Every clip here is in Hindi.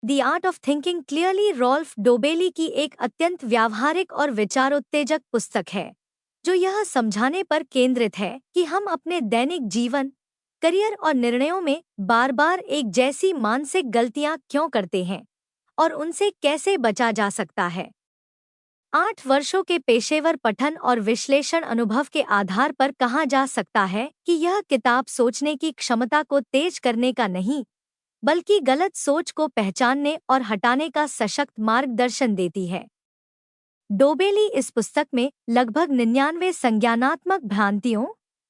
The art of thinking clearly Rolf Dobelli की एक अत्यंत व्यावहारिक और विचारोत्तेजक पुस्तक है, जो यह समझाने पर केंद्रित है कि हम अपने दैनिक जीवन, करियर और निर्णयों में बार बार एक जैसी मानसिक गलतियां क्यों करते हैं और उनसे कैसे बचा जा सकता है। 8 वर्षों के पेशेवर पठन और विश्लेषण अनुभव के आधार पर कहा जा सकता है कि यह किताब सोचने की क्षमता को तेज करने का नहीं, बल्कि गलत सोच को पहचानने और हटाने का सशक्त मार्गदर्शन देती है। डोबेली इस पुस्तक में लगभग 99 संज्ञानात्मक भ्रांतियों,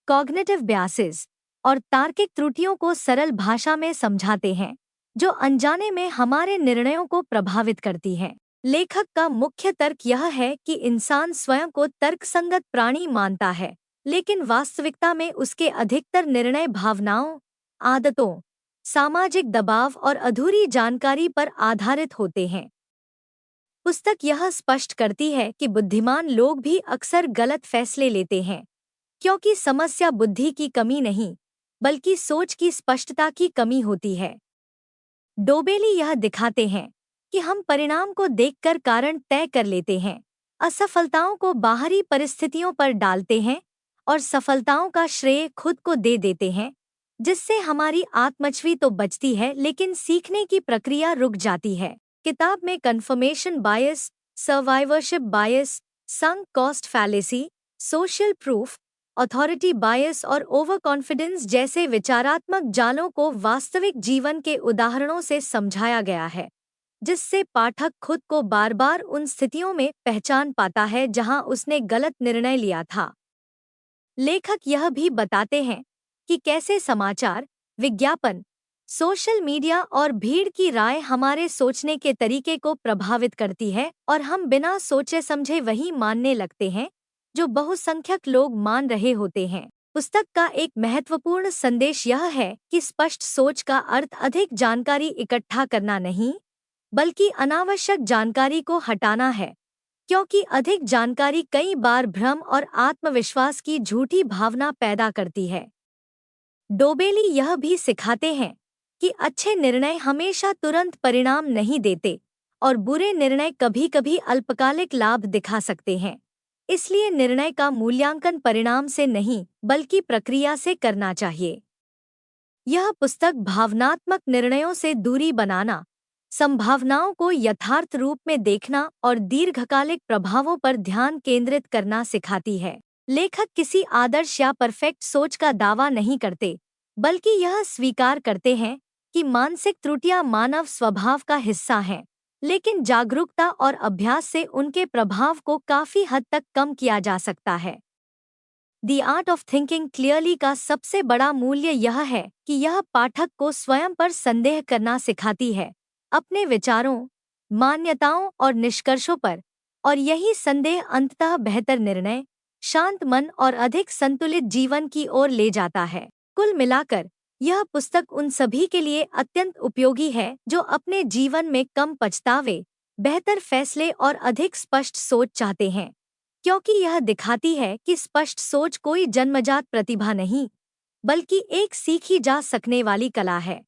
कॉग्निटिव बायसेस और तार्किक त्रुटियों को सरल भाषा में समझाते हैं, जो अनजाने में हमारे निर्णयों को प्रभावित करती हैं। लेखक का मुख्य तर्क यह है कि इंसान स्वयं को तर्कसंगत प्राणी मानता है, लेकिन वास्तविकता में उसके अधिकतर निर्णय भावनाओं, आदतों, सामाजिक दबाव और अधूरी जानकारी पर आधारित होते हैं। पुस्तक यह स्पष्ट करती है कि बुद्धिमान लोग भी अक्सर गलत फैसले लेते हैं, क्योंकि समस्या बुद्धि की कमी नहीं, बल्कि सोच की स्पष्टता की कमी होती है। डोबेली यह दिखाते हैं कि हम परिणाम को देखकर कारण तय कर लेते हैं, असफलताओं को बाहरी परिस्थितियों पर डालते हैं और सफलताओं का श्रेय खुद को दे देते हैं, जिससे हमारी आत्मछवि तो बचती है लेकिन सीखने की प्रक्रिया रुक जाती है। किताब में confirmation bias, survivorship bias, sunk cost fallacy, social proof, authority bias और ओवर कॉन्फिडेंस जैसे विचारात्मक जालों को वास्तविक जीवन के उदाहरणों से समझाया गया है, जिससे पाठक खुद को बार बार उन स्थितियों में पहचान पाता है जहां उसने गलत निर्णय लिया था। लेखक यह भी बताते हैं कि कैसे समाचार, विज्ञापन, सोशल मीडिया और भीड़ की राय हमारे सोचने के तरीके को प्रभावित करती है और हम बिना सोचे समझे वही मानने लगते हैं जो बहुसंख्यक लोग मान रहे होते हैं। पुस्तक का एक महत्वपूर्ण संदेश यह है कि स्पष्ट सोच का अर्थ अधिक जानकारी इकट्ठा करना नहीं, बल्कि अनावश्यक जानकारी को हटाना है, क्योंकि अधिक जानकारी कई बार भ्रम और आत्मविश्वास की झूठी भावना पैदा करती है। डोबेली यह भी सिखाते हैं कि अच्छे निर्णय हमेशा तुरंत परिणाम नहीं देते और बुरे निर्णय कभी-कभी अल्पकालिक लाभ दिखा सकते हैं। इसलिए निर्णय का मूल्यांकन परिणाम से नहीं, बल्कि प्रक्रिया से करना चाहिए। यह पुस्तक भावनात्मक निर्णयों से दूरी बनाना, संभावनाओं को यथार्थ रूप में देखना और दीर्घकालिक प्रभावों पर ध्यान केंद्रित करना सिखाती है। लेखक किसी आदर्श या परफेक्ट सोच का दावा नहीं करते, बल्कि यह स्वीकार करते हैं कि मानसिक त्रुटियां मानव स्वभाव का हिस्सा हैं, लेकिन जागरूकता और अभ्यास से उनके प्रभाव को काफी हद तक कम किया जा सकता है। The art of thinking clearly का सबसे बड़ा मूल्य यह है कि यह पाठक को स्वयं पर संदेह करना सिखाती है, अपने विचारों, मान्यताओं और निष्कर्षों पर, और यही संदेह अंततः बेहतर निर्णय, शांत मन और अधिक संतुलित जीवन की ओर ले जाता है। कुल मिलाकर यह पुस्तक उन सभी के लिए अत्यंत उपयोगी है जो अपने जीवन में कम पछतावे, बेहतर फैसले और अधिक स्पष्ट सोच चाहते हैं, क्योंकि यह दिखाती है कि स्पष्ट सोच कोई जन्मजात प्रतिभा नहीं, बल्कि एक सीखी जा सकने वाली कला है।